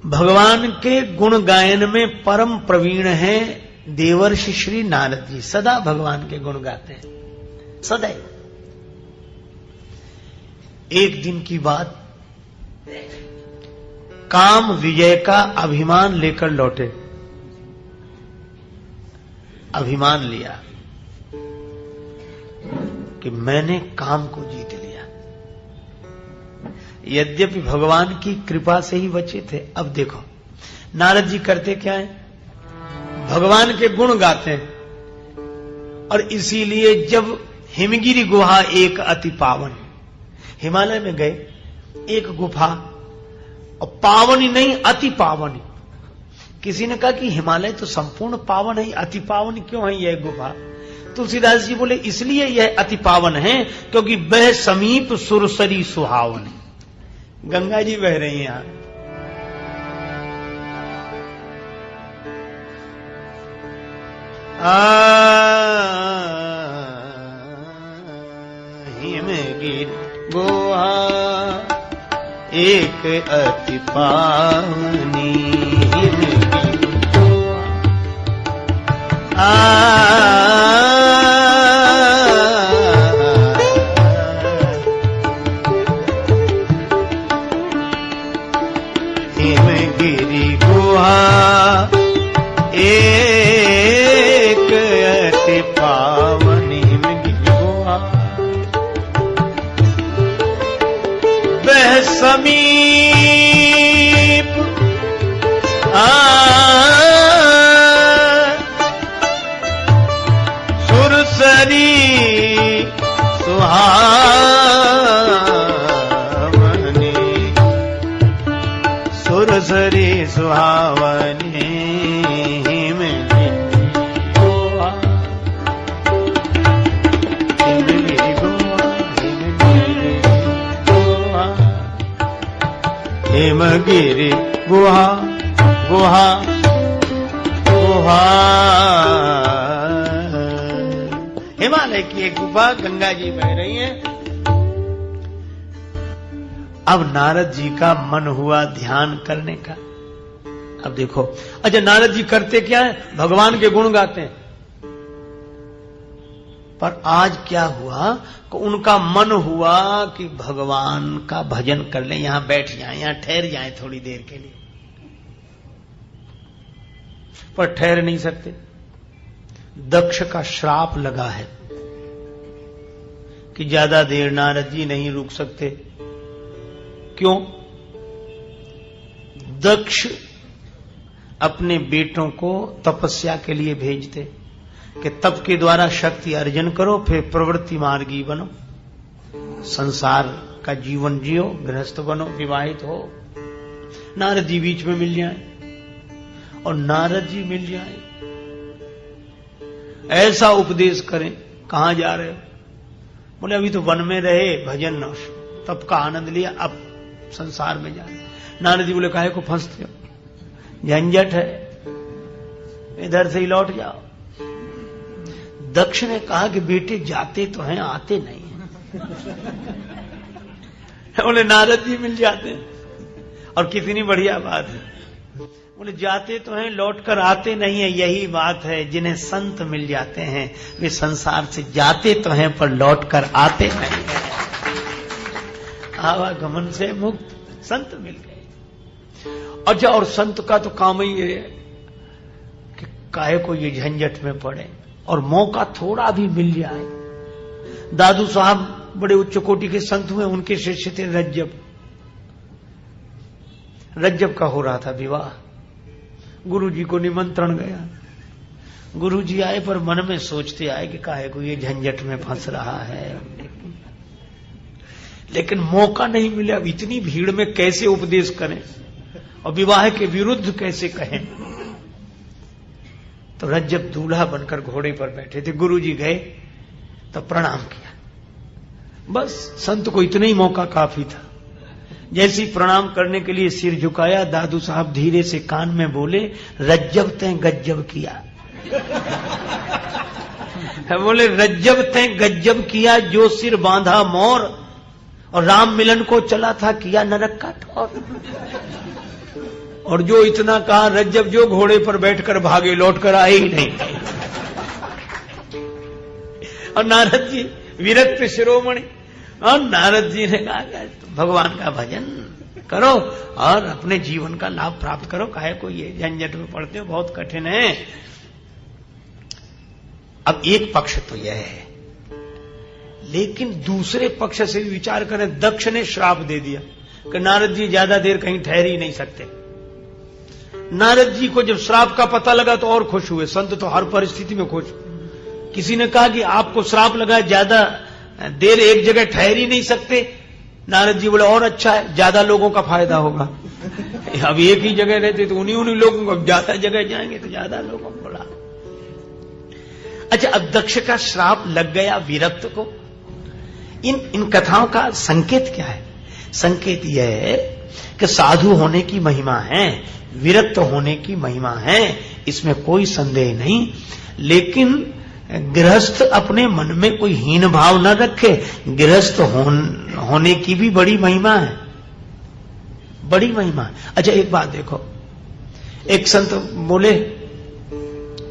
भगवान के गुण गायन में परम प्रवीण हैं देवर्षि श्री नारद जी। सदा भगवान के गुण गाते हैं, सदैव। एक दिन की बात, काम विजय का अभिमान लेकर लौटे। अभिमान लिया कि मैंने काम को जीत लिया। यद्यपि भगवान की कृपा से ही बचे थे। अब देखो नारद जी करते क्या है, भगवान के गुण गाते हैं। और इसीलिए जब हिमगिरी गुहा एक अति पावन, हिमालय में गए, एक गुफा, और पावन ही नहीं अति पावन। किसी ने कहा कि हिमालय तो संपूर्ण पावन है, अति पावन क्यों है यह गुफा? तुलसीदास जी बोले इसलिए यह अति पावन है क्योंकि वह समीप सुरसरी सुहावन। गंगा जी बह रही हैं यहां। हिमगिरी गुहा एक अति पावनी, हिमगिरी गुहा एक अति पावन। हिमगिरी गुहा वह समीप सुरसरी सुहावनी, सुरसरी सुहावनी। हिमगिरी गुहा, हिमगिरी गुहा, हिमगिरी गुहा, हिमगिरी गुहा, गुहा, गुहा। हिमालय की एक गुफा, गंगा जी बह रही हैं। अब नारद जी का मन हुआ ध्यान करने का। अब देखो, अच्छा नारद जी करते क्या है, भगवान के गुण गाते हैं। पर आज क्या हुआ कि उनका मन हुआ कि भगवान का भजन कर लें, यहां बैठ जाएं, यहां ठहर जाएं थोड़ी देर के लिए। पर ठहर नहीं सकते, दक्ष का श्राप लगा है कि ज्यादा देर नारद जी नहीं रुक सकते। क्यों? दक्ष अपने बेटों को तपस्या के लिए भेजते कि तप के द्वारा शक्ति अर्जन करो, फिर प्रवृत्ति मार्गी बनो, संसार का जीवन जियो, गृहस्थ बनो, विवाहित हो। नारद जी बीच में मिल जाए, और नारद जी मिल जाए, ऐसा उपदेश करें, कहां जा रहे हो? बोले अभी तो वन में रहे, भजन तप का आनंद लिया, अब संसार में जा रहे। नारद जी बोले काहे को फंसते हो, झंझट है, इधर से ही लौट जाओ। दक्ष ने कहा कि बेटे जाते तो हैं, आते नहीं हैं। बोले नारद जी मिल जाते हैं, और कितनी बढ़िया बात है। बोले जाते तो हैं, लौटकर आते नहीं है। यही बात है, जिन्हें संत मिल जाते हैं वे संसार से जाते तो हैं पर लौटकर आते नहीं है। आवागमन से मुक्त संत मिल गए। अच्छा, और संत का तो काम ही है कि काहे को ये झंझट में पड़े, और मौका थोड़ा भी मिल जाए। दादू साहब बड़े उच्च कोटि के संत हुए, उनके शिष्य थे रज्जब। रज्जब का हो रहा था विवाह, गुरुजी को निमंत्रण गया। गुरुजी आए, पर मन में सोचते आए कि काहे को ये झंझट में फंस रहा है, लेकिन मौका नहीं मिला। अब इतनी भीड़ में कैसे उपदेश करें और विवाह के विरुद्ध कैसे कहें? तो रज्जब दूल्हा बनकर घोड़े पर बैठे थे। गुरुजी गए तो प्रणाम किया, बस संत को इतना ही मौका काफी था। जैसी प्रणाम करने के लिए सिर झुकाया, दादू साहब धीरे से कान में बोले, रज्जब तैं गज्जब किया। बोले रज्जब तैं गज्जब किया, जो सिर बांधा मोर और राम मिलन को चला था किया नरक का ठौर। और जो इतना कहा, रज्जब जो घोड़े पर बैठकर भागे, लौट कर आए ही नहीं। और नारद जी विरक्त शिरोमणि, और नारद जी ने कहा भगवान का भजन करो और अपने जीवन का लाभ प्राप्त करो, काहे को ये झंझट में पड़ते हो, बहुत कठिन है। अब एक पक्ष तो यह है, लेकिन दूसरे पक्ष से विचार करें। दक्ष ने श्राप दे दिया कि नारद जी ज्यादा देर कहीं ठहर ही नहीं सकते। नारद जी को जब श्राप का पता लगा तो और खुश हुए। संत तो हर परिस्थिति में खुश। किसी ने कहा कि आपको श्राप लगा, ज्यादा देर एक जगह ठहर ही नहीं सकते। नारद जी बोले और अच्छा है, ज्यादा लोगों का फायदा होगा। अब एक ही जगह रहते तो उन्हीं लोगों को, ज्यादा जगह जाएंगे तो ज्यादा लोगों को बोला। अच्छा, अब दक्ष का श्राप लग गया विरक्त को। इन कथाओं का संकेत क्या है? संकेत यह है कि साधु होने की महिमा है, विरक्त होने की महिमा है, इसमें कोई संदेह नहीं। लेकिन गृहस्थ अपने मन में कोई हीन भाव न रखे। गृहस्थ होने की भी बड़ी महिमा है, बड़ी महिमा है। अच्छा, एक बात देखो, एक संत बोले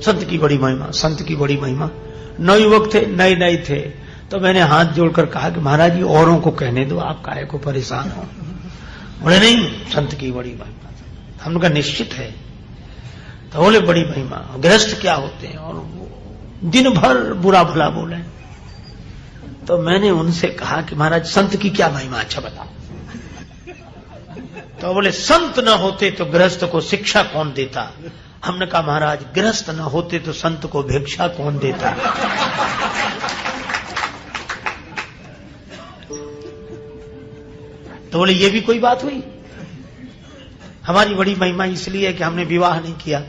संत की बड़ी महिमा, संत की बड़ी महिमा। नवयुवक थे, नए नए थे, तो मैंने हाथ जोड़कर कहा कि महाराज जी औरों को कहने दो, आप काहे को परेशान हो। बोले नहीं, संत की बड़ी महिमा। हमने कहा निश्चित है। तो बोले बड़ी महिमा, गृहस्थ क्या होते हैं और दिन भर बुरा भला बोले। तो मैंने उनसे कहा कि महाराज संत की क्या महिमा, अच्छा बताओ। तो बोले संत न होते तो गृहस्थ को शिक्षा कौन देता। हमने कहा महाराज गृहस्थ न होते तो संत को भिक्षा कौन देता। तो बोले ये भी कोई बात हुई। हमारी बड़ी महिमा इसलिए है कि हमने विवाह नहीं किया।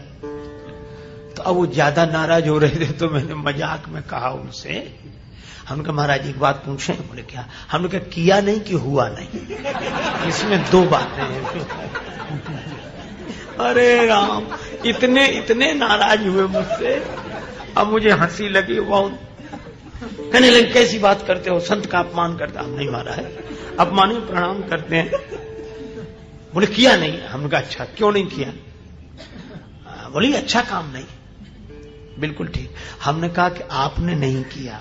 तो अब वो ज्यादा नाराज हो रहे थे, तो मैंने मजाक में कहा उनसे, हमने कहा महाराज एक बात पूछें। बोले क्या? हमने कहा किया नहीं कि हुआ नहीं, इसमें दो बातें हैं। अरे राम, इतने नाराज हुए मुझसे। अब मुझे हंसी लगी बहुत। कहने लगे कैसी बात करते हो, संत का अपमान करते। हम नहीं मारा है, अपमान में प्रणाम करते हैं। बोले किया नहीं। हमने कहा अच्छा, क्यों नहीं किया? बोली अच्छा काम नहीं। बिल्कुल ठीक। हमने कहा कि आपने नहीं किया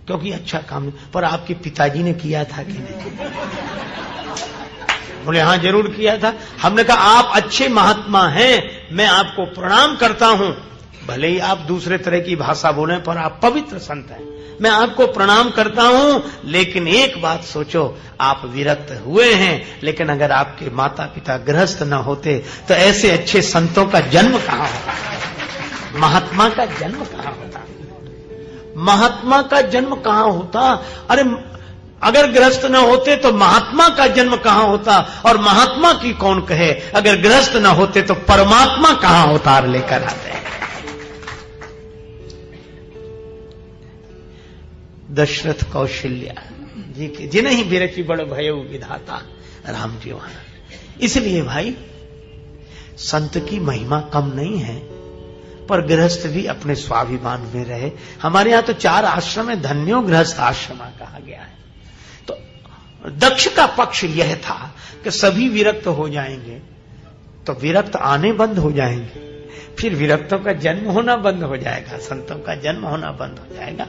क्योंकि अच्छा काम नहीं, पर आपके पिताजी ने किया था कि नहीं? बोले हाँ जरूर किया था। हमने कहा आप अच्छे महात्मा हैं, मैं आपको प्रणाम करता हूं। भले ही आप दूसरे तरह की भाषा बोले, पर आप पवित्र संत हैं, मैं आपको प्रणाम करता हूं। लेकिन एक बात सोचो, आप विरक्त हुए हैं, लेकिन अगर आपके माता पिता गृहस्थ न होते तो ऐसे अच्छे संतों का जन्म कहां होता, महात्मा का जन्म कहां होता, महात्मा का जन्म कहां होता। अरे अगर गृहस्थ न होते तो महात्मा का जन्म कहां होता, और महात्मा की कौन कहे, अगर गृहस्थ न होते तो परमात्मा कहां अवतार लेकर आते हैं। दशरथ कौशल्या जी के जिन्हीं बिरखी बड़ भयउ विधाता, राम जी वहां। इसलिए भाई संत की महिमा कम नहीं है, पर गृहस्थ भी अपने स्वाभिमान में रहे। हमारे यहां तो 4 आश्रम है, धन्यो गृहस्थ आश्रम कहा गया है। तो दक्ष का पक्ष यह था कि सभी विरक्त हो जाएंगे तो विरक्त आने बंद हो जाएंगे, फिर विरक्तों का जन्म होना बंद हो जाएगा, संतों का जन्म होना बंद हो जाएगा।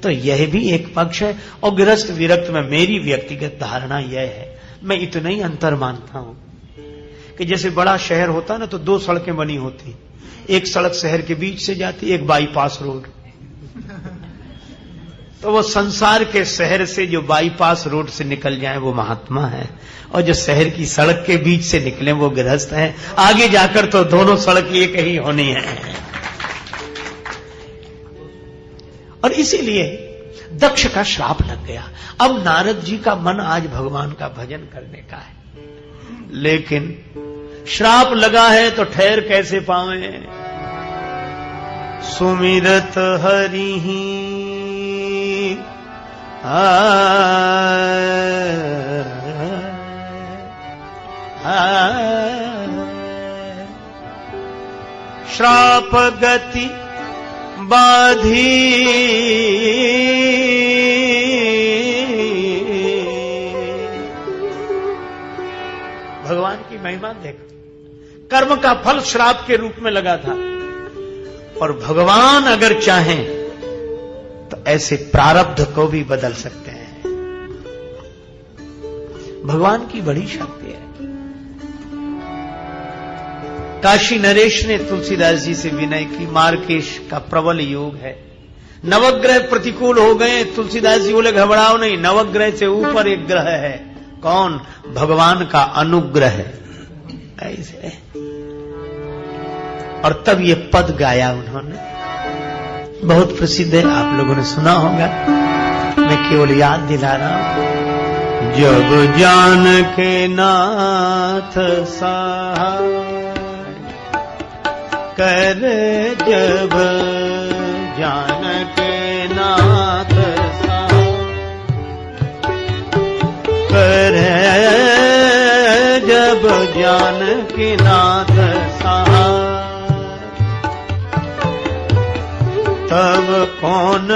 तो यह भी एक पक्ष है। और गृहस्थ विरक्त में मेरी व्यक्तिगत धारणा यह है, मैं इतना ही अंतर मानता हूं कि जैसे बड़ा शहर होता ना तो 2 सड़कें बनी होती, एक सड़क शहर के बीच से जाती, एक बाईपास रोड। तो वो संसार के शहर से जो बाईपास रोड से निकल जाए वो महात्मा है, और जो शहर की सड़क के बीच से निकले वो गृहस्थ है। आगे जाकर तो दोनों सड़क एक ही होनी है। और इसीलिए दक्ष का श्राप लग गया। अब नारद जी का मन आज भगवान का भजन करने का है, लेकिन श्राप लगा है तो ठहर कैसे पावे। सुमिरत हरि श्राप गति बाधी भगवान की महिमा देखो। कर्म का फल श्राप के रूप में लगा था। और भगवान अगर चाहें तो ऐसे प्रारब्ध को भी बदल सकते हैं। भगवान की बड़ी शक्ति है। काशी नरेश ने तुलसीदास जी से विनय की, मार्केश का प्रबल योग है, नवग्रह प्रतिकूल हो गए। तुलसीदास जी बोले घबराओ नहीं, नवग्रह से ऊपर एक ग्रह है। कौन? भगवान का अनुग्रह है। ऐसे और तब ये पद गाया उन्होंने, बहुत प्रसिद्ध है, आप लोगों ने सुना होगा, मैं केवल याद दिला रहा हूं। जब जान के नाथ सहाय कर, जब जान के नाथ सहाय कर, जब जान के नाथ सहाय, तब कौन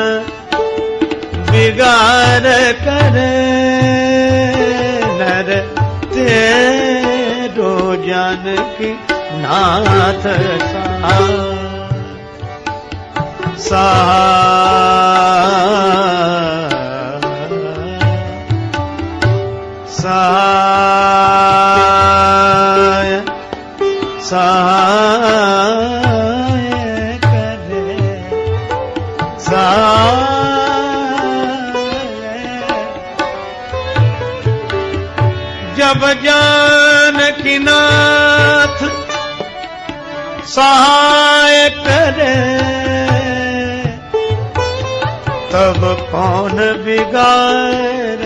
बिगाड़ करे नर तेरो जानकी नाथ सहाय। जब जानकी नाथ सहाय करे, तब कौन बिगाड़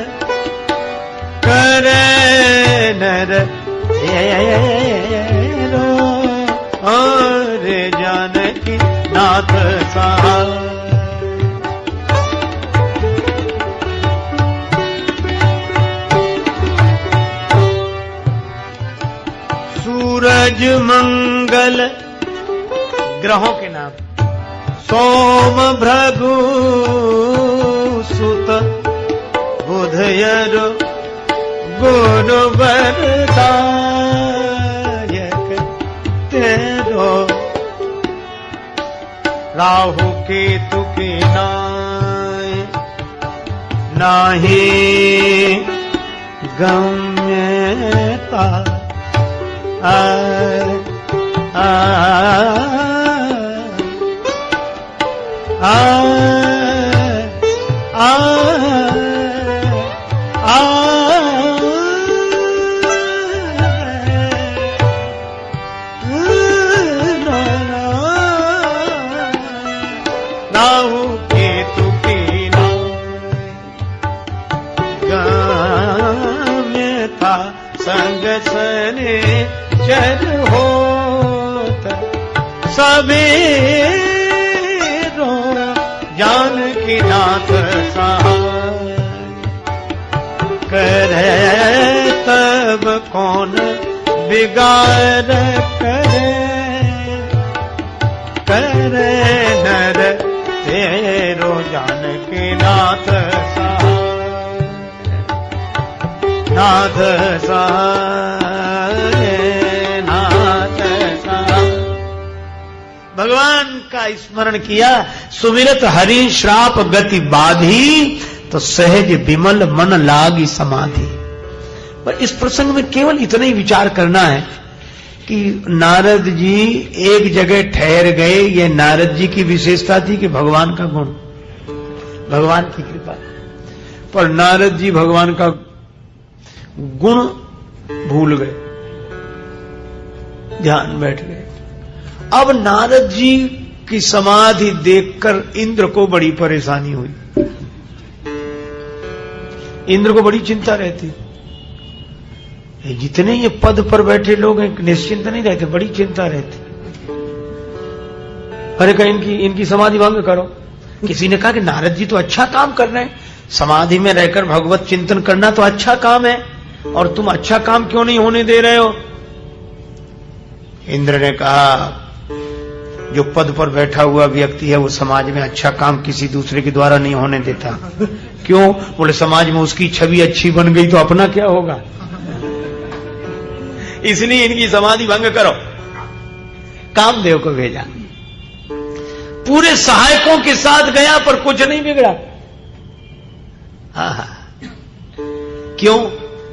करे नर तेरो और जानकी नाथ सहाय। सूरज मंगल ग्रहों के नाम, सोम भृगु सुत बुधयर गुरु वरदायक तेरो, राहु केतु के नाही गम्यता, राहु केतु की गम्यता, संग सने चर होत सबेरो जानकी नाथ सहाय करे, तब कौन बिगाड़ करे करे नर तेरो जानकी नाथ सहाय, नाथ सहाय, नाथ सहाय। भगवान का स्मरण किया, सुमिरत हरि श्राप गति बाधी, तो सहज विमल मन लागी समाधि। पर इस प्रसंग में केवल इतना ही विचार करना है कि नारद जी एक जगह ठहर गए। ये नारद जी की विशेषता थी कि भगवान का गुण, भगवान की कृपा। पर नारद जी भगवान का गुण भूल गए, ध्यान बैठ गए। अब नारद जी की समाधि देखकर इंद्र को बड़ी परेशानी हुई, इंद्र को बड़ी चिंता रहती। जितने ये पद पर बैठे लोग हैं निश्चिंत नहीं रहते, बड़ी चिंता रहती। अरे कहीं इनकी समाधि भंग करो। किसी ने कहा कि नारद जी तो अच्छा काम कर रहे हैं, समाधि में रहकर भगवत चिंतन करना तो अच्छा काम है, और तुम अच्छा काम क्यों नहीं होने दे रहे हो? इंद्र ने कहा जो पद पर बैठा हुआ व्यक्ति है वो समाज में अच्छा काम किसी दूसरे के द्वारा नहीं होने देता। क्यों? बोले समाज में उसकी छवि अच्छी बन गई तो अपना क्या होगा, इसलिए इनकी समाधि भंग करो। कामदेव को भेजा। पूरे सहायकों के साथ गया पर कुछ नहीं बिगड़ा। क्यों?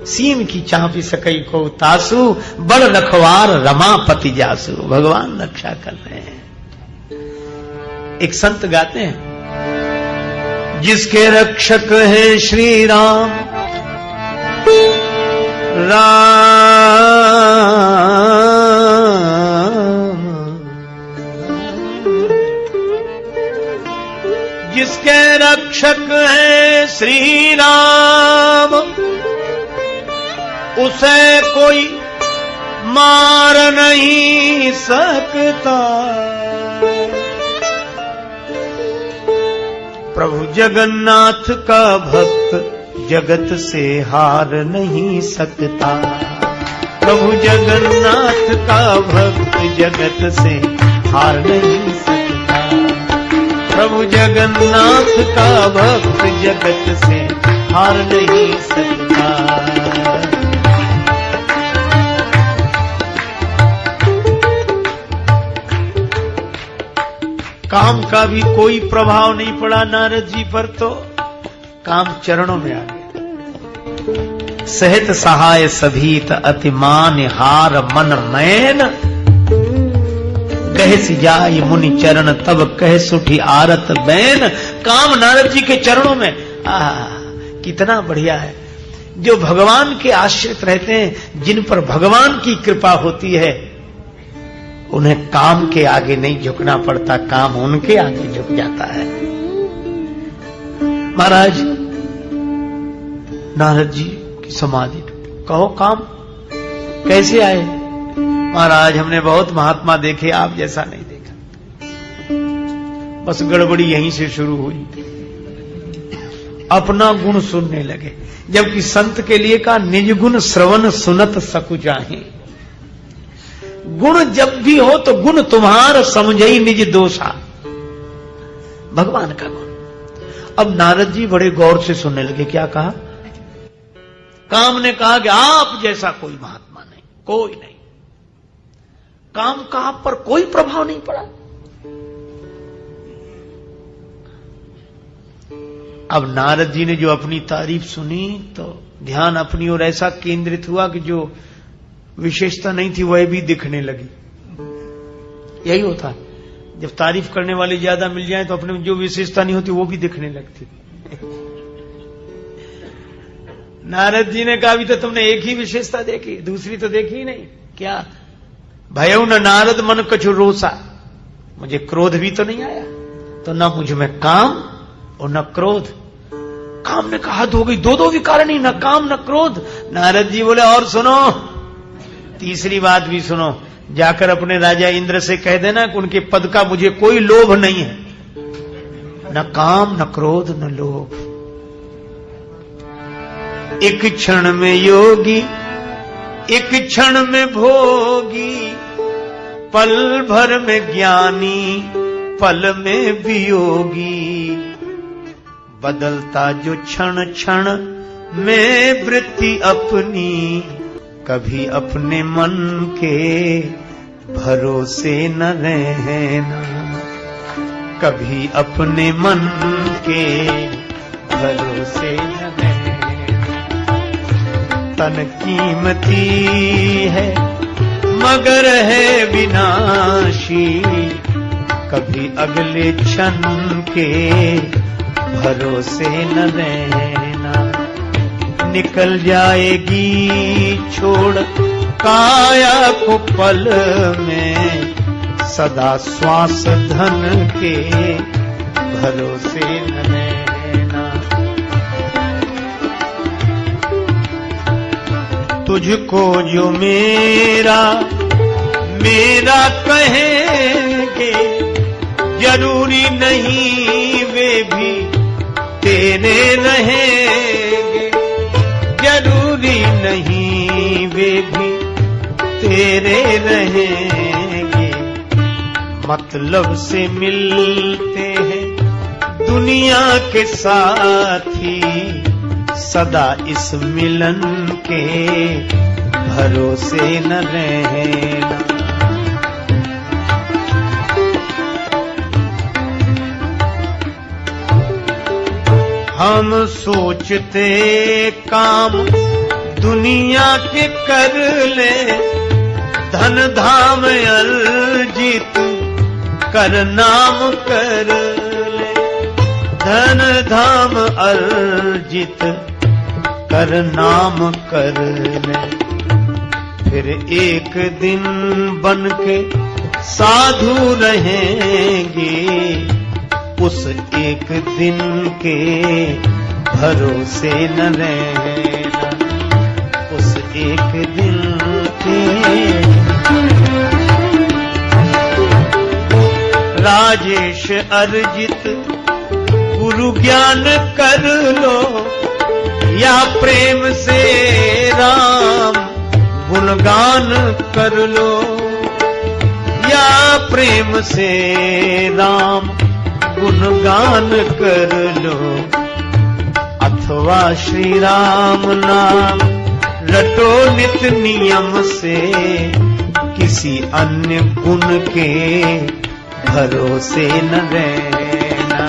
सीम की चापी सकई को तासु, बड़ रखवार रमापति जासु। भगवान रक्षा कर रहे हैं। एक संत गाते हैं, जिसके रक्षक है श्री राम, जिसके रक्षक है श्री राम, उसे कोई मार नहीं सकता। प्रभु जगन्नाथ का भक्त जगत से हार नहीं सकता। प्रभु जगन्नाथ का भक्त जगत से हार नहीं सकता। प्रभु जगन्नाथ का भक्त जगत से हार नहीं सकता। काम का भी कोई प्रभाव नहीं पड़ा नारद जी पर, तो काम चरणों में आ गया। सहत सहाय सभीत अति मान हार मन मैन, कह सी जाय मुनि चरण तब कह सुठी आरत बैन। काम नारद जी के चरणों में। कितना बढ़िया है। जो भगवान के आश्रित रहते हैं, जिन पर भगवान की कृपा होती है, उन्हें काम के आगे नहीं झुकना पड़ता, काम उनके आगे झुक जाता है। महाराज नारद जी की समाधि टूटी। कहो काम कैसे आए? महाराज हमने बहुत महात्मा देखे, आप जैसा नहीं देखा। बस गड़बड़ी यहीं से शुरू हुई। अपना गुण सुनने लगे, जबकि संत के लिए का निज गुण श्रवण सुनत सकु चाहे। गुण जब भी हो तो गुण तुम्हार समझई निज दोषा, भगवान का गुण। अब नारद जी बड़े गौर से सुनने लगे। क्या कहा? काम ने कहा कि आप जैसा कोई महात्मा नहीं, कोई नहीं। काम का आप पर कोई प्रभाव नहीं पड़ा। अब नारद जी ने जो अपनी तारीफ सुनी तो ध्यान अपनी ओर ऐसा केंद्रित हुआ कि जो विशेषता नहीं थी वह भी दिखने लगी। यही होता है, जब तारीफ करने वाले ज्यादा मिल जाए तो अपने में जो विशेषता नहीं होती वो भी दिखने लगती। नारद जी ने कहा अभी तो तुमने एक ही विशेषता देखी, दूसरी तो देखी ही नहीं। क्या? भयउ न नारद मन कछु रोसा, मुझे क्रोध भी तो नहीं आया, तो न मुझ में काम और न क्रोध। काम ने कहा हद हो गई, दो विकारणी, न काम न क्रोध। नारद जी बोले और सुनो, तीसरी बात भी सुनो। जाकर अपने राजा इंद्र से कह देना कि उनके पद का मुझे कोई लोभ नहीं है, न काम न क्रोध न लोभ। एक क्षण में योगी, एक क्षण में भोगी, पल भर में ज्ञानी, पल में वियोगी। बदलता जो क्षण क्षण में वृत्ति अपनी, कभी अपने मन के भरोसे न रहना, कभी अपने मन के भरोसे न रहना। तन कीमती है मगर है विनाशी, कभी अगले क्षण के भरोसे न रहना। निकल जाएगी छोड़ काया को पल में, सदा श्वास धन के भरोसे न रहना। तुझको जो मेरा मेरा कहेंगे, जरूरी नहीं वे भी तेरे रहेंगे, जरूरी नहीं वे भी तेरे रहेंगे। मतलब से मिलते हैं दुनिया के साथी, सदा इस मिलन के भरोसे न रहना। हम सोचते काम दुनिया के कर ले, धन धाम अर्जित कर नाम कर ले, धन धाम अर्जित कर नाम कर ले। फिर एक दिन बन के साधु रहेंगे, उस एक दिन के भरोसे न रहना, उस एक दिन के। राजेश अर्जित गुरु ज्ञान कर लो, या प्रेम से राम गुणगान कर लो, या प्रेम से राम गुणगान कर लो, अथवा श्री राम नाम रटो नित नियम से, किसी अन्य गुण के भरोसे न रहना।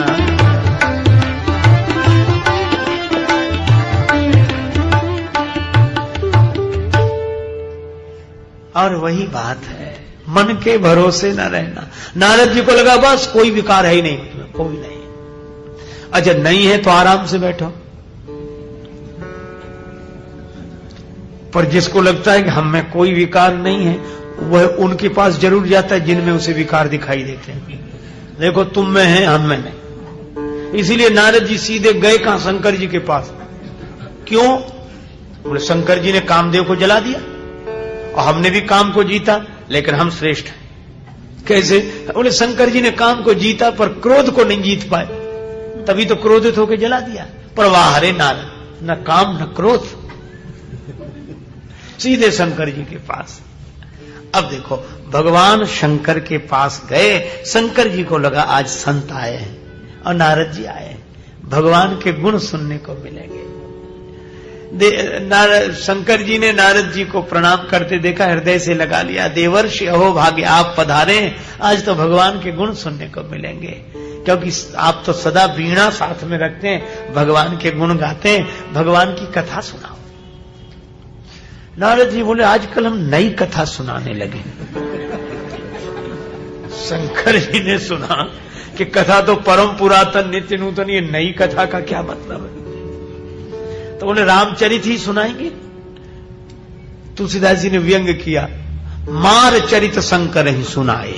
और वही बात है, मन के भरोसे न रहना। नारद जी को लगा बस कोई विकार है ही नहीं, कोई नहीं। अच्छा नहीं है तो आराम से बैठो। पर जिसको लगता है कि हम में कोई विकार नहीं है, वह उनके पास जरूर जाता है जिनमें उसे विकार दिखाई देते हैं। देखो तुम में है, हम में नहीं। इसीलिए नारद जी सीधे गए कहां? शंकर जी के पास। क्यों? बोले शंकर जी ने कामदेव को जला दिया और हमने भी काम को जीता, लेकिन हम श्रेष्ठ हैं। कैसे? बोले शंकर जी ने काम को जीता पर क्रोध को नहीं जीत पाए, तभी तो क्रोधित होकर जला दिया। पर वाह हरे नारद, न काम न क्रोध, सीधे शंकर जी के पास। अब देखो भगवान शंकर के पास गए, शंकर जी को लगा आज संत आए हैं और नारद जी आए हैं, भगवान के गुण सुनने को मिलेंगे। शंकर जी ने नारद जी को प्रणाम करते देखा, हृदय से लगा लिया, देवर्षि अहो भाग्य आप पधारे, आज तो भगवान के गुण सुनने को मिलेंगे। क्योंकि आप तो सदा वीणा साथ में रखते हैं, भगवान के गुण गाते हैं, भगवान की कथा सुनाओ। नारद जी बोले आजकल हम नई कथा सुनाने लगे। शंकर जी ने सुना कि कथा तो परम पुरातन नित्य नूतन, ये नई कथा का क्या मतलब है? तो बोले रामचरित ही सुनाएंगे। तुलसीदास जी ने व्यंग किया, मार चरित शंकर ही सुनाए।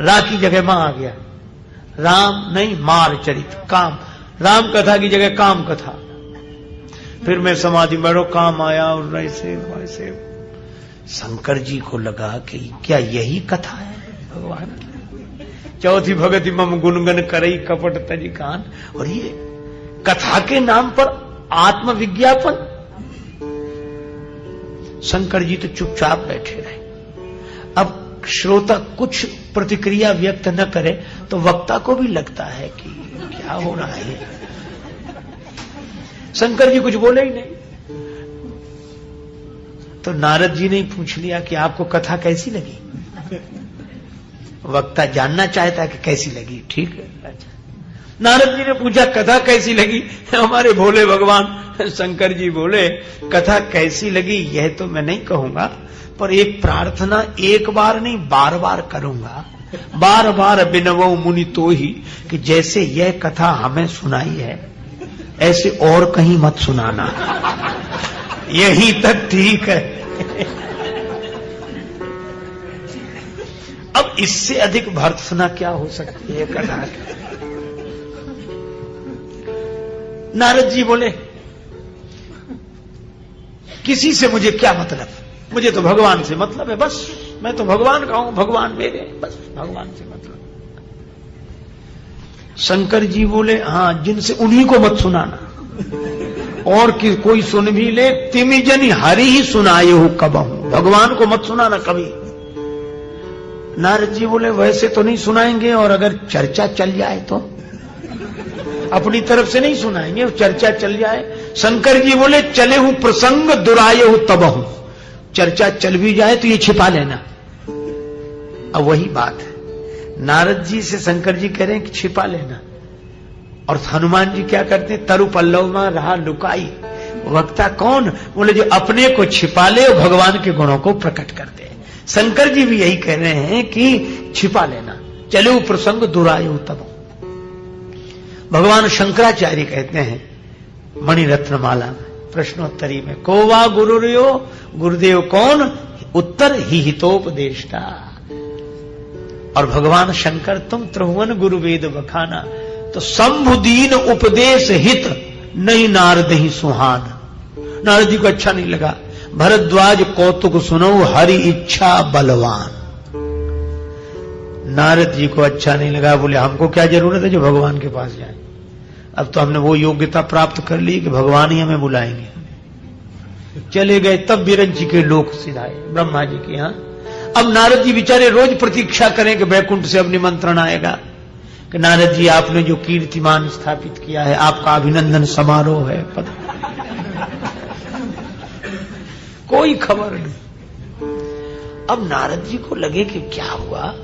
रा की जगह मां आ गया, राम नहीं मार चरित, काम, राम कथा की जगह काम कथा। फिर मैं समाधि में बैठो, काम आया और वैसे वैसे। शंकर जी को लगा कि क्या यही कथा है भगवान की? चौथी भगति मम गुणगन करई कपट तजी कान, और ये कथा के नाम पर आत्मविज्ञापन। शंकर जी तो चुपचाप बैठे रहे। अब श्रोता कुछ प्रतिक्रिया व्यक्त न करे तो वक्ता को भी लगता है कि क्या हो रहा है। शंकर जी कुछ बोले ही नहीं। तो नारद जी ने पूछ लिया कि आपको कथा कैसी लगी? वक्ता जानना चाहता है कि कैसी लगी, ठीक है। अच्छा, नारद जी ने पूछा कथा कैसी लगी? हमारे भोले भगवान शंकर जी बोले कथा कैसी लगी यह तो मैं नहीं कहूंगा, पर एक प्रार्थना एक बार नहीं बार बार करूंगा, बार बार बिनवो मुनि तो ही, कि जैसे यह कथा हमें सुनाई है ऐसे और कहीं मत सुनाना, यही तक ठीक है। अब इससे अधिक भर्त्सना क्या हो सकती है कथा की? नारद जी बोले किसी से मुझे क्या मतलब, मुझे तो भगवान से मतलब है, बस मैं तो भगवान का हूं, भगवान मेरे, बस भगवान से मतलब। शंकर जी बोले हां, जिनसे उन्हीं को मत सुनाना, और कोई सुन भी ले तिमी जनी हरि ही सुनाए हो कबहू, भगवान को मत सुनाना कभी। नारद जी बोले वैसे तो नहीं सुनाएंगे, और अगर चर्चा चल जाए तो? अपनी तरफ से नहीं सुनाएंगे, चर्चा चल जाए। शंकर जी बोले चले हूं प्रसंग दुराये हो तब हूं, चर्चा चल भी जाए तो ये छिपा लेना। अब वही बात है, नारद जी से शंकर जी कह रहे हैं कि छिपा लेना, और हनुमान जी क्या करते हैं, तरु पल्लव में रहा लुकाई। वक्ता कौन? बोले जो अपने को छिपा ले और भगवान के गुणों को प्रकट कर दे। शंकर जी भी यही कह रहे हैं कि छिपा लेना, चलो प्रसंग दुरायु तब। भगवान शंकराचार्य कहते हैं मणिरत्नमाला प्रश्नोत्तरी में, कोवा गुरुर्यो, गुरुदेव कौन? उत्तर ही हितोपदेष्टा। और भगवान शंकर तुम त्रिभुवन गुरु वेद बखाना, तो शंभुदीन उपदेश हित नहीं नारद ही सुहान। नारद जी को अच्छा नहीं लगा। भरद्वाज कौतुक सुनो हरि इच्छा बलवान। नारद जी को अच्छा नहीं लगा, बोले हमको क्या जरूरत है जो भगवान के पास जाए, अब तो हमने वो योग्यता प्राप्त कर ली कि भगवान ही हमें बुलाएंगे। चले गए। तब बिरंची के लोक सिधाए ब्रह्मा जी के यहां। अब नारद जी बेचारे रोज प्रतीक्षा करें कि वैकुंठ से अब निमंत्रण आएगा कि नारद जी आपने जो कीर्तिमान स्थापित किया है, आपका अभिनंदन समारोह है। कोई खबर नहीं। अब नारद जी को लगे कि क्या हुआ।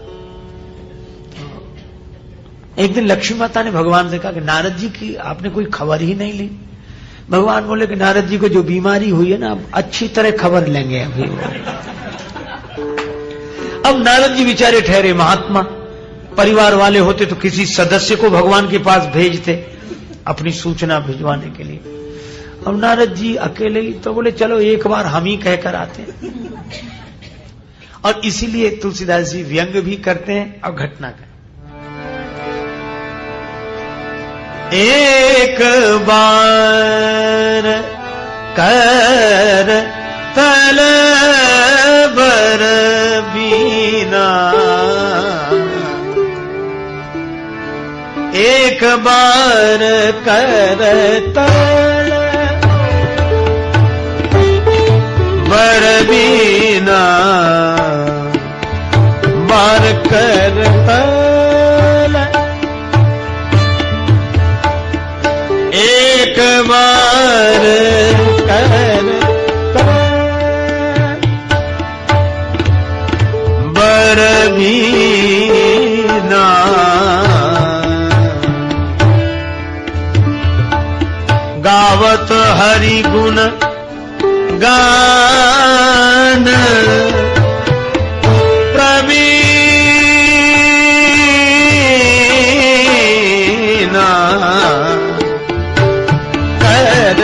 एक दिन लक्ष्मी माता ने भगवान से कहा कि नारद जी की आपने कोई खबर ही नहीं ली। भगवान बोले कि नारद जी को जो बीमारी हुई है ना, अब अच्छी तरह खबर लेंगे अभी। अब नारद जी बेचारे ठहरे महात्मा, परिवार वाले होते तो किसी सदस्य को भगवान के पास भेजते अपनी सूचना भिजवाने के लिए। अब नारद जी अकेले ही, तो बोले चलो एक बार हम ही कहकर आते हैं। और इसीलिए तुलसीदास जी व्यंग भी करते हैं और घटना करते। एक बार कर तल बर बीना, एक बार कर तल बर बीना, बार कर तल एक बार कर बर बीना, गावत हरि गुण गान प्रवीणा, कर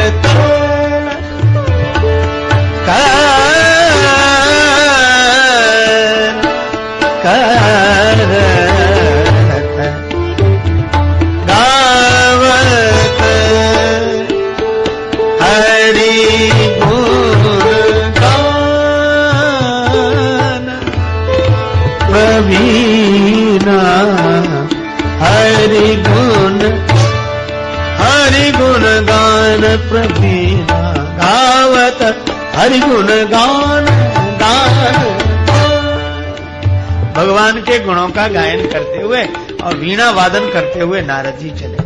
गावत हरि गुण गान प्रवीणा, हरि गुण गान प्रवीणा, गावत हरि गुण गान गान। भगवान के गुणों का गायन करते हुए और वीणा वादन करते हुए नारद जी चले।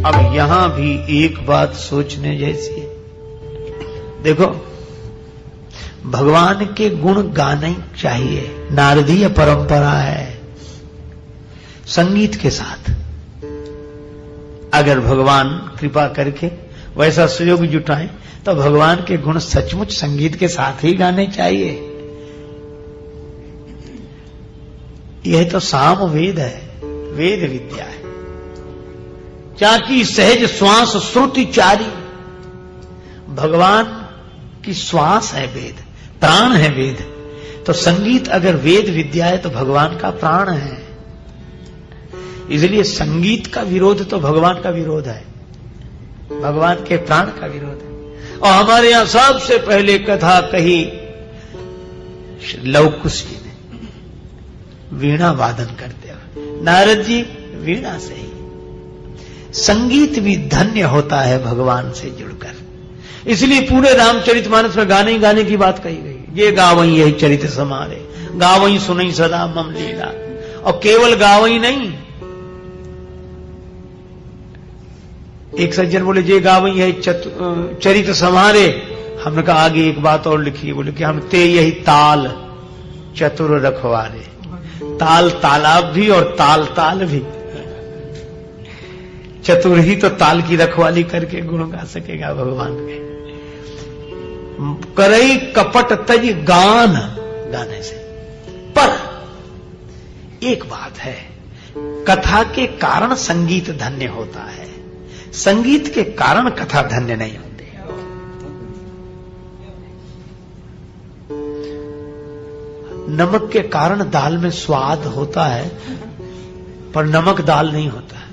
अब यहां भी एक बात सोचने जैसी है। देखो, भगवान के गुण गाने चाहिए, नारदीय परंपरा है। संगीत के साथ अगर भगवान कृपा करके वैसा सुयोग जुटाएं तो भगवान के गुण सचमुच संगीत के साथ ही गाने चाहिए। यह तो साम वेद है, वेद विद्या है। चाकी सहज श्वास श्रुति चारी, भगवान की श्वास है वेद, प्राण है वेद। तो संगीत अगर वेद विद्या है तो भगवान का प्राण है। इसलिए संगीत का विरोध तो भगवान का विरोध है, भगवान के प्राण का विरोध है। और हमारे यहां सबसे पहले कथा कही लवकुश जी ने वीणा वादन करते हुए। नारद जी वीणा से ही। संगीत भी धन्य होता है भगवान से जुड़कर। इसलिए पूरे रामचरितमानस में गाने ही गाने की बात कही गई। ये गावई यही चरित समारे, गावई सुनई सदा मम लीला। और केवल गावई नहीं, एक सज्जन बोले जे गावई है चरित समारे। हमने कहा आगे एक बात और लिखी, बोले कि हम ते यही ताल चतुर रखवारे। ताल तालाब भी और ताल ताल भी। चतुर ही तो ताल की रखवाली करके गुण गा सकेगा भगवान के। करई कपट तज गान, गाने से। पर एक बात है, कथा के कारण संगीत धन्य होता है, संगीत के कारण कथा धन्य नहीं होती। नमक के कारण दाल में स्वाद होता है, पर नमक दाल नहीं होता है।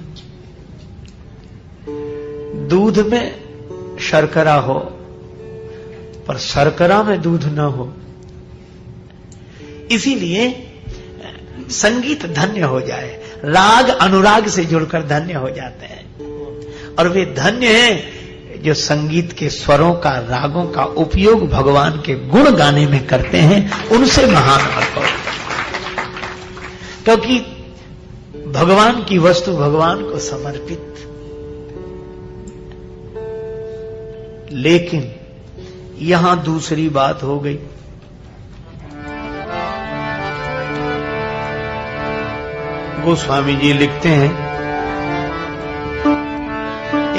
दूध में शर्करा हो, पर शर्करा में दूध न हो। इसीलिए संगीत धन्य हो जाए, राग अनुराग से जुड़कर धन्य हो जाते हैं। और वे धन्य हैं जो संगीत के स्वरों का, रागों का उपयोग भगवान के गुण गाने में करते हैं, उनसे महान अर्थ होता है। क्योंकि भगवान की वस्तु भगवान को समर्पित। लेकिन यहां दूसरी बात हो गई। गोस्वामी जी लिखते हैं,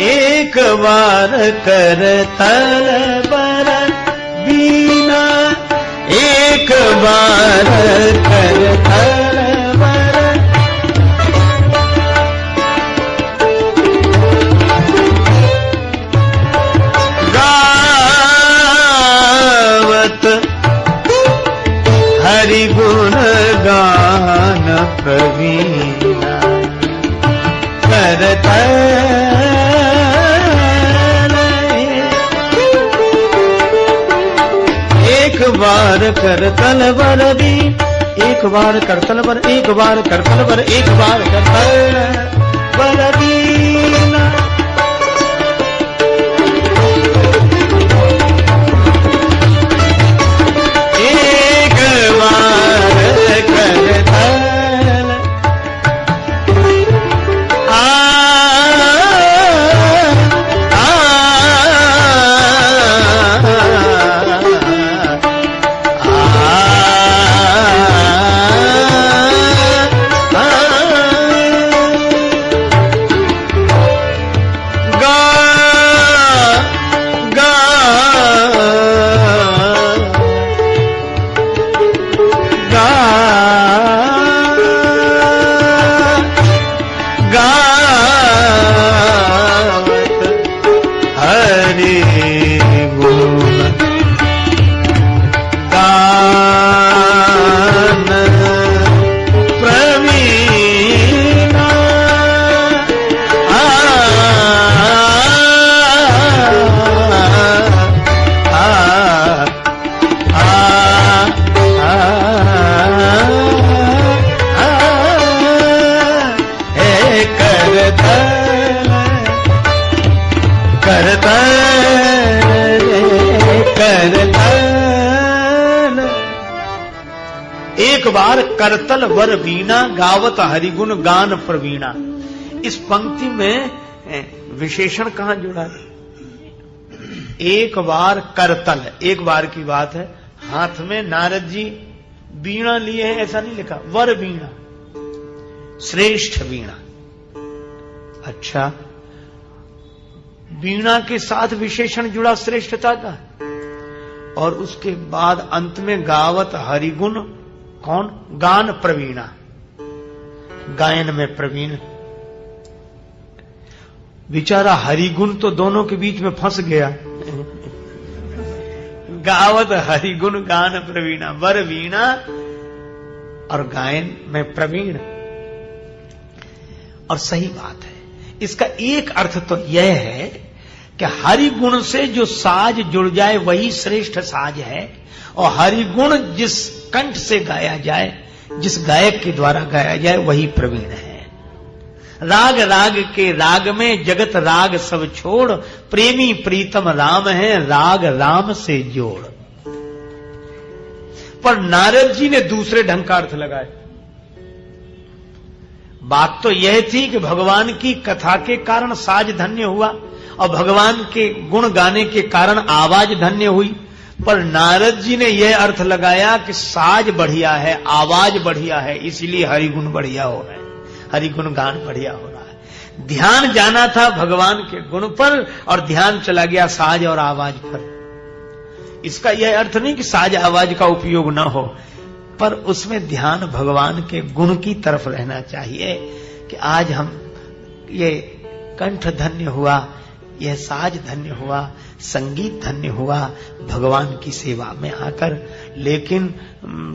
एक बार कर तल बर बीना, एक बार कर तल बर, गावत हरि गुण गान प्रवीणा, करत एक बार करतल बर दी, एक बार करतल बर, एक बार करतल बर, एक बार करतल बर दीना। एक बार करतल एक बार करतल वर वीणा, गावत हरिगुण गान प्रवीणा। इस पंक्ति में विशेषण कहां जुड़ा है? एक बार करतल, एक बार की बात है। हाथ में नारद जी वीणा लिए हैं ऐसा नहीं लिखा, वर वीणा, श्रेष्ठ वीणा। अच्छा, वीणा के साथ विशेषण जुड़ा श्रेष्ठता का, और उसके बाद अंत में गावत हरिगुण, कौन? गान प्रवीणा, गायन में प्रवीण। बेचारा हरिगुण तो दोनों के बीच में फंस गया। गावत हरिगुण गान प्रवीणा, वर वीणा और गायन में प्रवीण। और सही बात है, इसका एक अर्थ तो यह है कि हरिगुण से जो साज जुड़ जाए वही श्रेष्ठ साज है, और हरिगुण जिस कंठ से गाया जाए, जिस गायक के द्वारा गाया जाए, वही प्रवीण है। राग राग के राग में जगत राग सब छोड़, प्रेमी प्रीतम राम है, राग राम से जोड़। पर नारद जी ने दूसरे ढंग का अर्थ लगाया। बात तो यह थी कि भगवान की कथा के कारण साज धन्य हुआ, और भगवान के गुण गाने के कारण आवाज धन्य हुई। पर नारद जी ने यह अर्थ लगाया कि साज बढ़िया है, आवाज बढ़िया है, इसलिए हरिगुण बढ़िया हो रहा है, हरिगुण गान बढ़िया हो रहा है। ध्यान जाना था भगवान के गुण पर और ध्यान चला गया साज और आवाज पर। इसका यह अर्थ नहीं कि साज आवाज का उपयोग न हो, पर उसमें ध्यान भगवान के गुण की तरफ रहना चाहिए कि आज हम ये कंठ धन्य हुआ, यह साज धन्य हुआ, संगीत धन्य हुआ भगवान की सेवा में आकर। लेकिन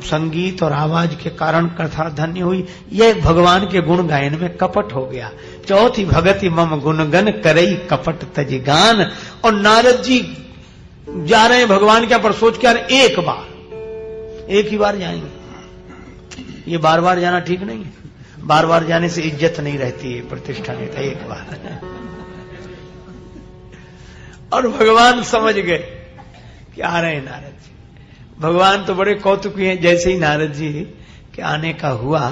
संगीत और आवाज के कारण कथा धन्य हुई, यह भगवान के गुण गायन में कपट हो गया। चौथी भगति मम गुणगन करई कपट तज गान। और नारद जी जा रहे हैं भगवान के पर सोच के यार एक ही बार जाएंगे, ये बार बार जाना ठीक नहीं है, बार बार जाने से इज्जत नहीं रहती है, प्रतिष्ठा नहीं था, एक बार। और भगवान समझ गए कि आ रहे हैं नारद जी। भगवान तो बड़े कौतुकी हैं। जैसे ही नारद जी के आने का हुआ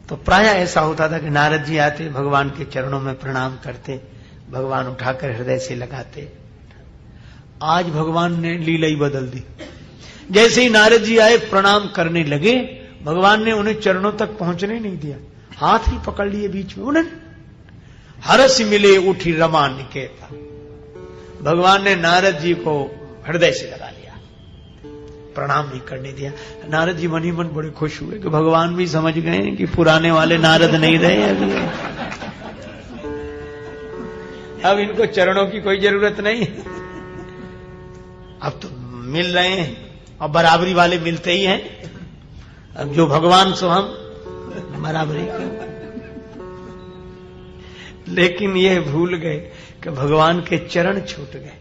तो प्राय ऐसा होता था कि नारद जी आते, भगवान के चरणों में प्रणाम करते, भगवान उठाकर हृदय से लगाते। आज भगवान ने लीला ही बदल दी। जैसे ही नारद जी आए प्रणाम करने लगे, भगवान ने उन्हें चरणों तक पहुंचने नहीं दिया, हाथ ही पकड़ लिए बीच में। उन्हें हरस मिले उठी रमा निकेता। भगवान ने नारद जी को हृदय से लगा लिया, प्रणाम नहीं करने दिया। नारद जी मन ही मन बड़े खुश हुए कि भगवान भी समझ गए कि पुराने वाले नारद नहीं रहे अभी, अब इनको चरणों की कोई जरूरत नहीं, अब तो मिल रहे हैं और बराबरी वाले मिलते ही हैं। अब जो भगवान सो हम बराबरी के। लेकिन ये भूल गए कि भगवान के चरण छूट गए।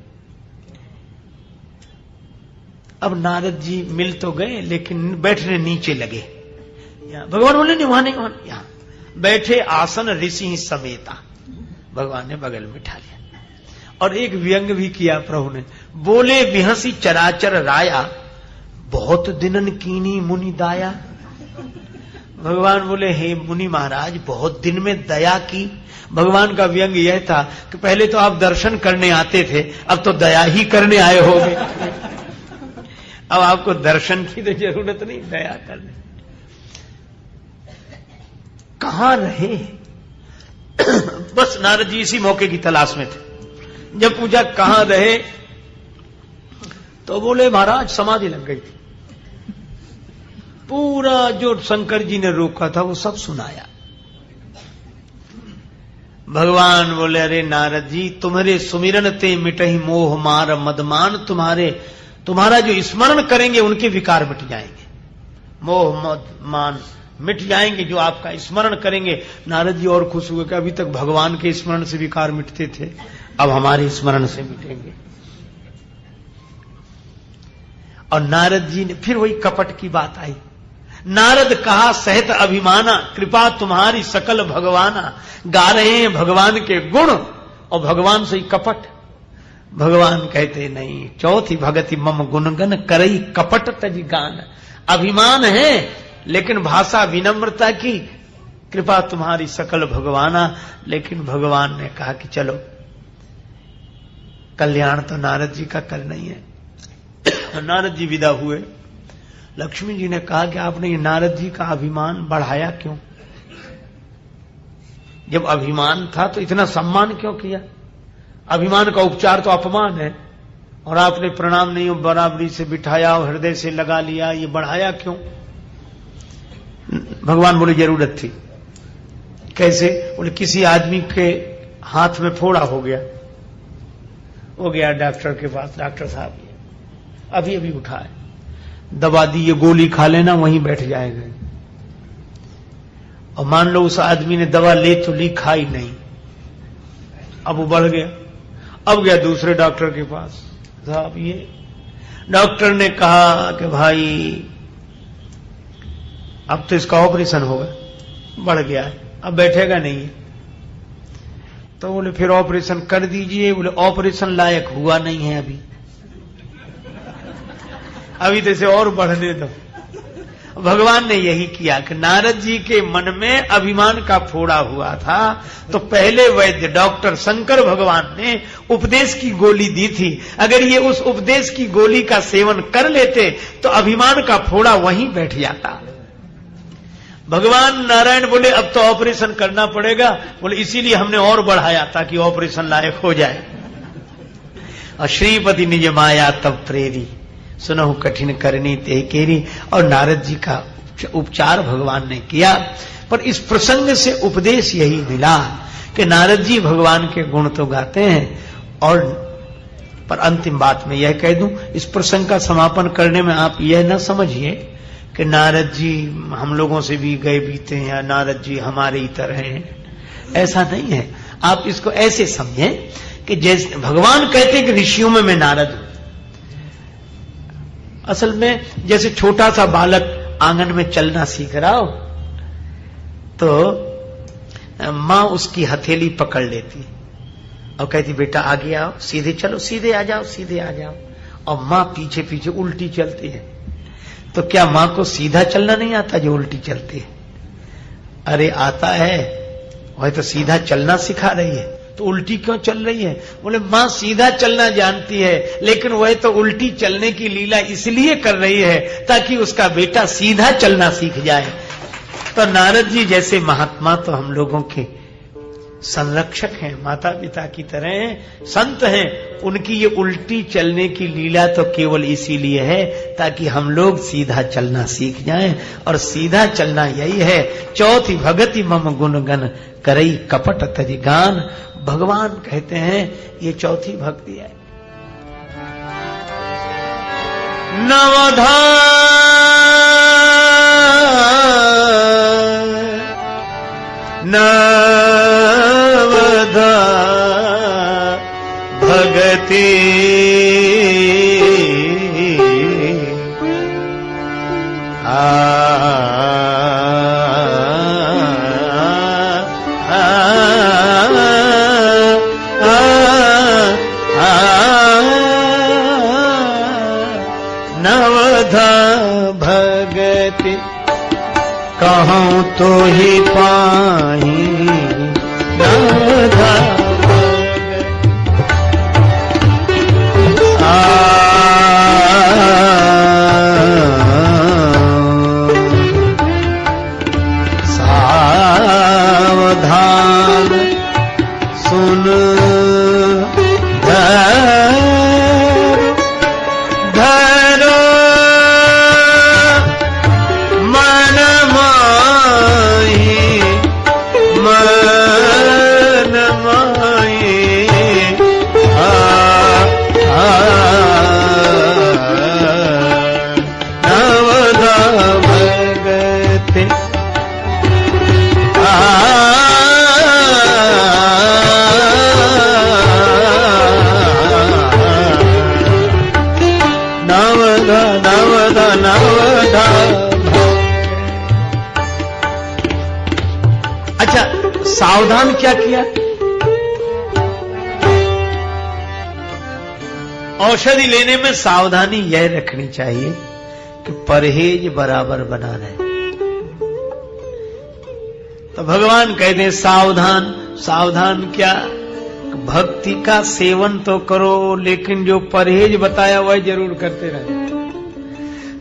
अब नारद जी मिल तो गए लेकिन बैठने नीचे लगे। भगवान बोले नहीं वहां नहीं, वहां यहां बैठे आसन ऋषि समेता। भगवान ने बगल में उठा लिया और एक व्यंग भी किया प्रभु ने। बोले बिहसी चराचर राया, बहुत दिनन कीनी मुनि दाया। भगवान बोले हे मुनि महाराज, बहुत दिन में दया की। भगवान का व्यंग यह था कि पहले तो आप दर्शन करने आते थे, अब तो दया ही करने आए होंगे। अब आपको दर्शन की तो जरूरत नहीं, दया करने। कहां रहे? बस नारद जी इसी मौके की तलाश में थे। जब पूछा कहां रहे तो बोले महाराज समाधि लग गई थी। पूरा जो शंकर जी ने रोका था वो सब सुनाया। भगवान बोले अरे नारद जी, तुम्हारे सुमिरन ते मिटहि मोह मार मदमान। तुम्हारा जो स्मरण करेंगे उनके विकार मिट जाएंगे, मोह मद मान मिट जाएंगे जो आपका स्मरण करेंगे। नारद जी और खुश हुए कि अभी तक भगवान के स्मरण से विकार मिटते थे, अब हमारे स्मरण से मिटेंगे। और नारद जी ने फिर वही कपट की बात आई। नारद कहा सहित अभिमाना, कृपा तुम्हारी सकल भगवाना। गा रहे हैं भगवान के गुण और भगवान से ही कपट। भगवान कहते नहीं, चौथी भगति मम गुणगन करई कपट तज गान। अभिमान है लेकिन भाषा विनम्रता की, कृपा तुम्हारी सकल भगवाना। लेकिन भगवान ने कहा कि चलो कल्याण तो नारद जी का करना ही है। नारद जी विदा हुए। लक्ष्मी जी ने कहा कि आपने ये नारद जी का अभिमान बढ़ाया क्यों? जब अभिमान था तो इतना सम्मान क्यों किया? अभिमान का उपचार तो अपमान है, और आपने प्रणाम नहीं बराबरी से बिठाया और हृदय से लगा लिया, ये बढ़ाया क्यों? भगवान बोले जरूरत थी। कैसे? बोले किसी आदमी के हाथ में फोड़ा हो गया, वो गया डॉक्टर के पास, डॉक्टर साहब अभी अभी उठाए, दवा दी, ये गोली खा लेना वहीं बैठ जाएगा। और मान लो उस आदमी ने दवा ले तो ली, खाई नहीं, अब वो बढ़ गया। अब गया दूसरे डॉक्टर के पास, साहब ये डॉक्टर ने कहा कि भाई अब तो इसका ऑपरेशन होगा, बढ़ गया है, अब बैठेगा नहीं। तो बोले फिर ऑपरेशन कर दीजिए। बोले ऑपरेशन लायक हुआ नहीं है अभी तो इसे और बढ़ने दो। भगवान ने यही किया कि नारद जी के मन में अभिमान का फोड़ा हुआ था, तो पहले वैद्य डॉक्टर शंकर भगवान ने उपदेश की गोली दी थी। अगर ये उस उपदेश की गोली का सेवन कर लेते तो अभिमान का फोड़ा वहीं बैठ जाता। भगवान नारायण बोले अब तो ऑपरेशन करना पड़ेगा। बोले इसीलिए हमने और बढ़ाया ताकि ऑपरेशन लायक हो जाए। और श्रीपति निज माया तब प्रेरी, सुनहु कठिन करनी ते केरी। और नारद जी का उपचार भगवान ने किया। पर इस प्रसंग से उपदेश यही मिला कि नारद जी भगवान के गुण तो गाते हैं, और पर अंतिम बात में यह कह दूं, इस प्रसंग का समापन करने में आप यह न समझिए कि नारद जी हम लोगों से भी गए बीते हैं या नारद जी हमारे ही तरह हैं। ऐसा नहीं है। आप इसको ऐसे समझें कि जैसे भगवान कहते हैं कि ऋषियों में मैं नारद हूं। असल में जैसे छोटा सा बालक आंगन में चलना सीख रहा हो तो मां उसकी हथेली पकड़ लेती और कहती बेटा आगे आओ, सीधे चलो, सीधे आ जाओ, सीधे आ जाओ। और मां पीछे पीछे उल्टी चलती है। तो क्या मां को सीधा चलना नहीं आता जो उल्टी चलती है? अरे आता है, वह तो सीधा चलना सिखा रही है, तो उल्टी क्यों चल रही है? बोले मां सीधा चलना जानती है, लेकिन वह तो उल्टी चलने की लीला इसलिए कर रही है ताकि उसका बेटा सीधा चलना सीख जाए। तो नारद जी जैसे महात्मा तो हम लोगों के संरक्षक हैं, माता पिता की तरह हैं, संत हैं। उनकी ये उल्टी चलने की लीला तो केवल इसीलिए है ताकि हम लोग सीधा चलना सीख जाएं। और सीधा चलना यही है, चौथी भगति मम गुण गन करई कपट तज गान। भगवान कहते हैं ये चौथी भक्ति है। नवधा नवधा भगति नवधा भगति कहूं तो ही पाही नवधा सावधान सुन सावधान क्या किया? औषधि लेने में सावधानी यह रखनी चाहिए कि परहेज बराबर बना रहे। तो भगवान कहते हैं सावधान। सावधान क्या? भक्ति का सेवन तो करो, लेकिन जो परहेज बताया वह जरूर करते रहे।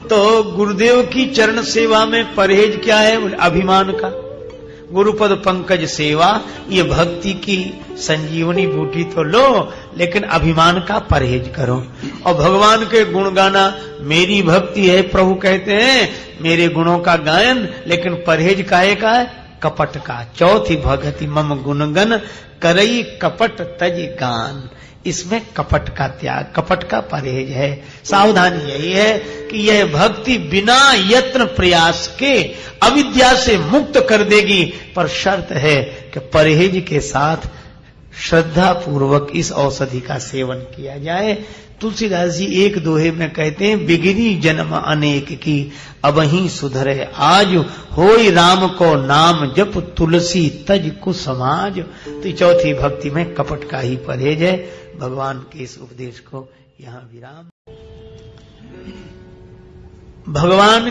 तो गुरुदेव की चरण सेवा में परहेज क्या है? अभिमान का। गुरुपद पंकज सेवा, ये भक्ति की संजीवनी बूटी तो लो, लेकिन अभिमान का परहेज करो। और भगवान के गुण गाना मेरी भक्ति है। प्रभु कहते हैं मेरे गुणों का गायन, लेकिन परहेज काहे का है? कपट का। चौथी भगति मम गुणगन करई कपट तज गान। इसमें कपट का त्याग, कपट का परहेज है। सावधानी यही है कि यह भक्ति बिना यत्न प्रयास के अविद्या से मुक्त कर देगी, पर शर्त है कि परहेज के साथ श्रद्धा पूर्वक इस औषधि का सेवन किया जाए। तुलसीदास जी एक दोहे में कहते हैं बिगड़ी जन्म अनेक की अबहीं सुधरे आज, होई राम को नाम जप तुलसी तज कु समाज। तो चौथी भक्ति में कपट का ही परहेज है। भगवान के इस उपदेश को यहाँ विराम। भगवान